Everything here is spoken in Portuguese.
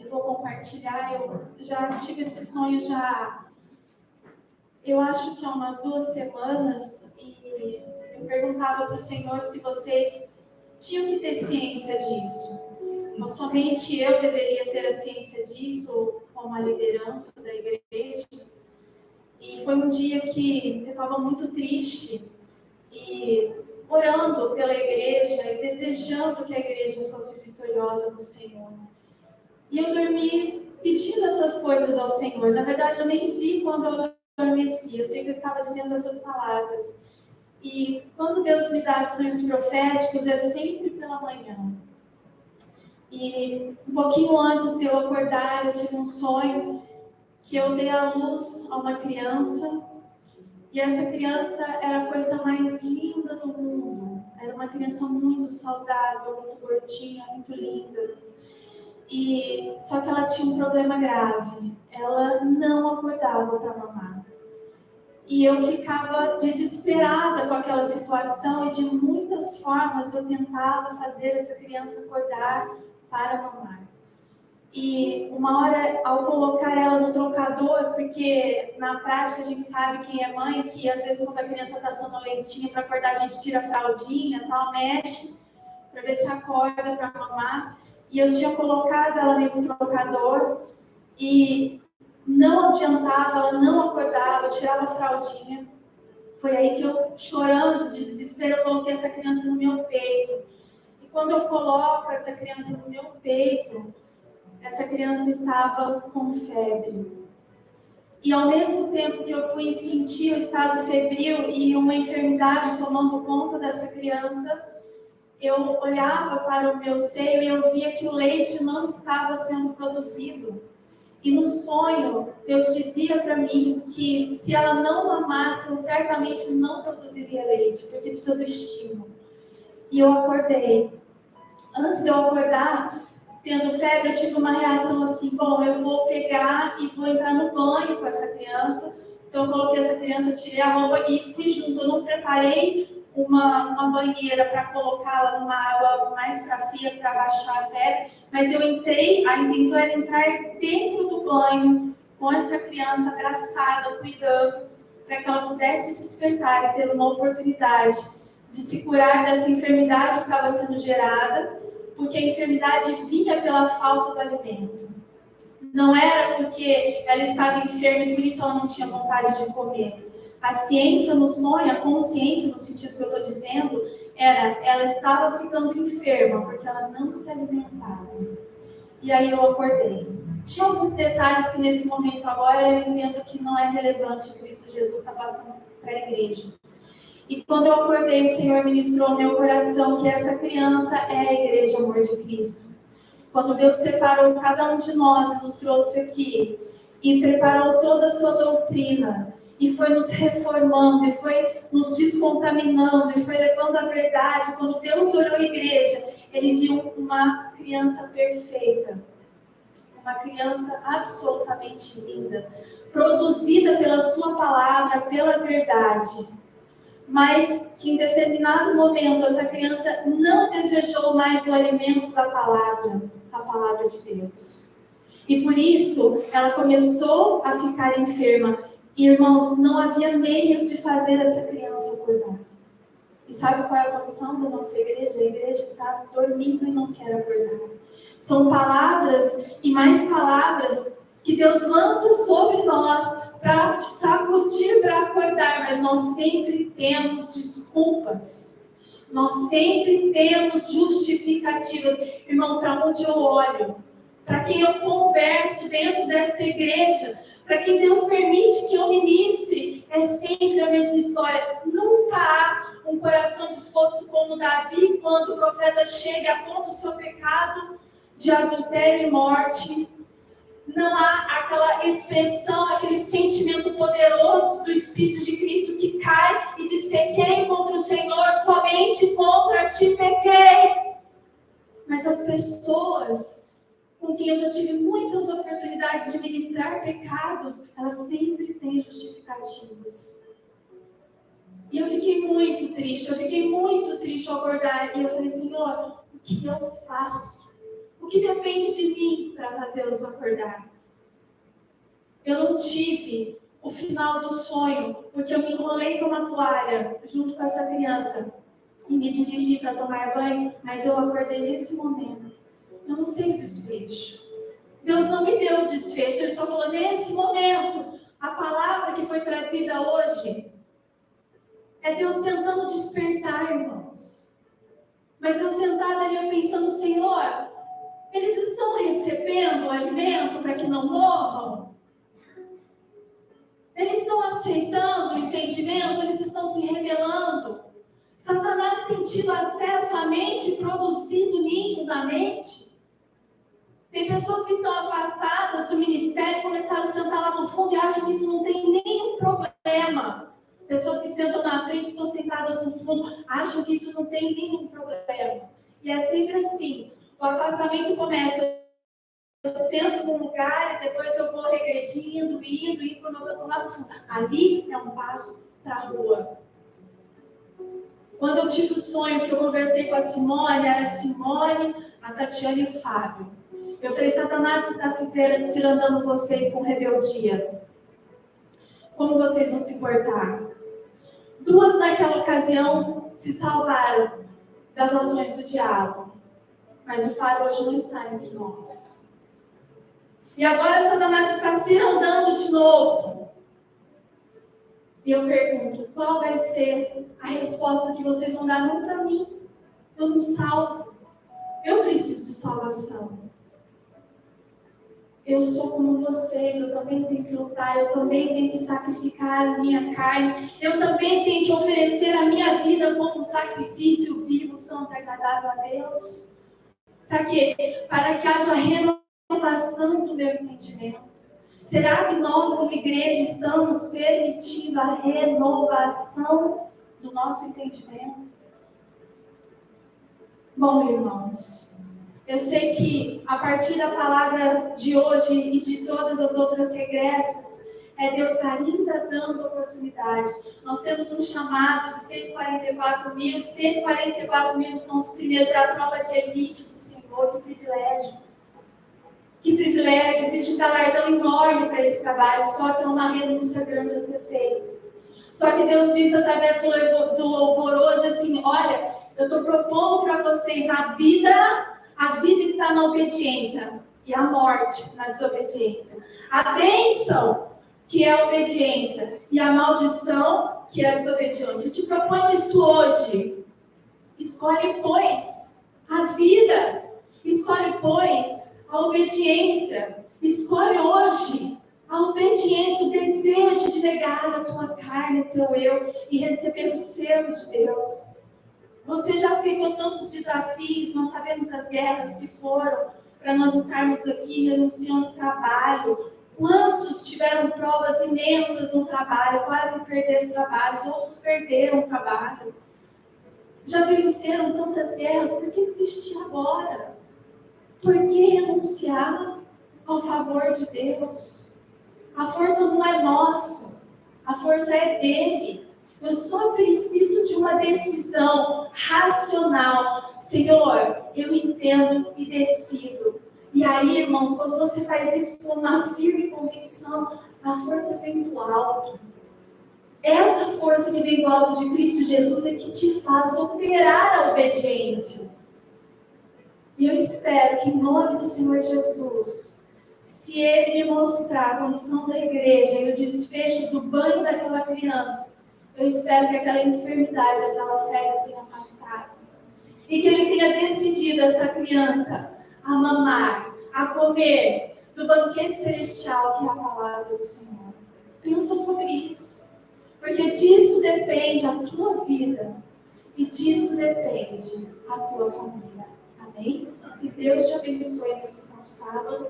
eu vou compartilhar. Eu já tive esse sonho eu acho que há umas 2 semanas, e eu perguntava para o Senhor se vocês tinham que ter ciência disso. Então, somente eu deveria ter a ciência disso como a liderança da igreja. E foi um dia que eu estava muito triste e orando pela igreja e desejando que a igreja fosse vitoriosa no Senhor. E eu dormi pedindo essas coisas ao Senhor. Na verdade, eu nem vi quando eu adormeci. Eu sei que eu estava dizendo essas palavras. E quando Deus me dá sonhos proféticos, é sempre pela manhã. E um pouquinho antes de eu acordar, eu tive um sonho que eu dei à luz a uma criança. E essa criança era a coisa mais linda do mundo. Era uma criança muito saudável, muito gordinha, muito linda. Só que ela tinha um problema grave. Ela não acordava para mamar. E eu ficava desesperada com aquela situação e de muitas formas eu tentava fazer essa criança acordar para mamar. E uma hora, ao colocar ela no trocador, porque na prática a gente sabe, quem é mãe, que às vezes quando a criança está sonolentinha, para acordar a gente tira a fraldinha, tal, mexe, para ver se acorda para mamar. E eu tinha colocado ela nesse trocador e não adiantava, ela não acordava, eu tirava a fraldinha. Foi aí que eu, chorando de desespero, eu coloquei essa criança no meu peito. E quando eu coloco essa criança no meu peito, essa criança estava com febre. E ao mesmo tempo que eu pude sentir o estado febril e uma enfermidade tomando conta dessa criança, eu olhava para o meu seio e eu via que o leite não estava sendo produzido. E no sonho, Deus dizia para mim que se ela não mamasse, eu certamente não produziria leite, porque precisa do estímulo. E eu acordei. Antes de eu acordar, tendo febre, eu tive uma reação assim, bom, eu vou pegar e vou entrar no banho com essa criança. Então eu coloquei essa criança, eu tirei a roupa e fui junto. Eu não preparei uma banheira para colocá-la numa água mais para fria, para baixar a febre, mas eu entrei, a intenção era entrar dentro do banho com essa criança abraçada, cuidando, para que ela pudesse despertar e ter uma oportunidade de se curar dessa enfermidade que estava sendo gerada, porque a enfermidade vinha pela falta do alimento. Não era porque ela estava enferma e por isso ela não tinha vontade de comer. A ciência no sonho, a consciência no sentido que eu estou dizendo, ela estava ficando enferma porque ela não se alimentava. E aí eu acordei. Tinha alguns detalhes que nesse momento agora eu entendo que não é relevante, Cristo Jesus está passando para a igreja. E quando eu acordei, o Senhor ministrou ao meu coração que essa criança é a igreja, amor de Cristo. Quando Deus separou cada um de nós e nos trouxe aqui, e preparou toda a sua doutrina, e foi nos reformando, e foi nos descontaminando, e foi levando a verdade. Quando Deus olhou a igreja, Ele viu uma criança perfeita, uma criança absolutamente linda, produzida pela sua palavra, pela verdade. Mas que em determinado momento essa criança não desejou mais o alimento da palavra, a palavra de Deus. E por isso ela começou a ficar enferma. E, irmãos, não havia meios de fazer essa criança acordar. E sabe qual é a condição da nossa igreja? A igreja está dormindo e não quer acordar. São palavras e mais palavras que Deus lança sobre nós para sacudir, para acordar, mas nós sempre temos desculpas, nós sempre temos justificativas. Irmão, para onde eu olho, para quem eu converso dentro desta igreja, para quem Deus permite que eu ministre, é sempre a mesma história. Nunca há um coração disposto como Davi, quando o profeta chega e aponta o seu pecado de adultério e morte. Não há aquela expressão, aquele sentimento poderoso do Espírito de Cristo que cai e diz: pequei contra o Senhor, somente contra ti pequei. Mas as pessoas com quem eu já tive muitas oportunidades de ministrar pecados, elas sempre têm justificativas. E eu fiquei muito triste ao acordar. E eu falei: Senhor, o que eu faço? O O que depende de mim para fazê-los acordar? Eu não tive o final do sonho, porque eu me enrolei numa toalha junto com essa criança e me dirigi para tomar banho, mas eu acordei nesse momento. Eu não sei o desfecho. Deus não me deu o desfecho, Ele só falou nesse momento. A palavra que foi trazida hoje é Deus tentando despertar, irmãos. Mas eu sentada ali, eu pensando, Senhor, eles estão recebendo o alimento para que não morram? Eles estão aceitando o entendimento? Eles estão se rebelando? Satanás tem tido acesso à mente e produzido ninho na mente? Tem pessoas que estão afastadas do ministério, começaram a sentar lá no fundo e acham que isso não tem nenhum problema. Pessoas que sentam na frente, estão sentadas no fundo, acham que isso não tem nenhum problema. E é sempre assim. O afastamento começa, eu sento num lugar e depois eu vou regredindo, indo, quando eu vou tomar no fundo. Ali é um passo para a rua. Quando eu tive o sonho que eu conversei com a Simone, era a Simone, a Tatiana e o Fábio. Eu falei, Satanás está cirandando vocês com rebeldia. Como vocês vão se portar? 2 naquela ocasião se salvaram das ações do diabo. Mas o Fábio hoje não está entre nós. E agora Satanás está cirandando de novo. E eu pergunto, qual vai ser a resposta que vocês vão dar? Não para mim. Eu não salvo. Eu preciso de salvação. Eu sou como vocês, eu também tenho que lutar, eu também tenho que sacrificar a minha carne, eu também tenho que oferecer a minha vida como um sacrifício vivo, santo e agradável a Deus. Para quê? Para que haja renovação do meu entendimento. Será que nós, como igreja, estamos permitindo a renovação do nosso entendimento? Bom, irmãos, eu sei que a partir da palavra de hoje e de todas as outras regressas, é Deus ainda dando oportunidade. Nós temos um chamado de 144 mil. 144 mil são os primeiros, é a tropa de elite do Senhor. Que privilégio. Que privilégio. Existe um galardão enorme para esse trabalho, só que é uma renúncia grande a ser feita. Só que Deus diz através do louvor hoje assim, olha, eu estou propondo para vocês a vida está na obediência e a morte na desobediência. A bênção, que é a obediência, e a maldição, que é a desobediência. Eu te proponho isso hoje. Escolhe, pois, a vida. Escolhe, pois, a obediência. Escolhe hoje a obediência, o desejo de negar a tua carne, o teu eu, e receber o selo de Deus. Você já aceitou tantos desafios, nós sabemos as guerras que foram para nós estarmos aqui renunciando ao trabalho. Quantos tiveram provas imensas no trabalho, quase perderam o trabalho, outros perderam o trabalho. Já venceram tantas guerras, por que desistir agora? Por que renunciar ao favor de Deus? A força não é nossa, a força é dele. Eu só preciso de uma decisão racional. Senhor, eu entendo e decido. E aí, irmãos, quando você faz isso com uma firme convicção, a força vem do alto. Essa força que vem do alto de Cristo Jesus é que te faz operar a obediência. E eu espero que, em nome do Senhor Jesus, se Ele me mostrar a condição da igreja e o desfecho do banho daquela criança, eu espero que aquela enfermidade, aquela febre tenha passado. E que Ele tenha decidido essa criança a mamar, a comer do banquete celestial, que é a palavra do Senhor. Pensa sobre isso. Porque disso depende a tua vida. E disso depende a tua família. Amém? Que Deus te abençoe nesse São Sábado.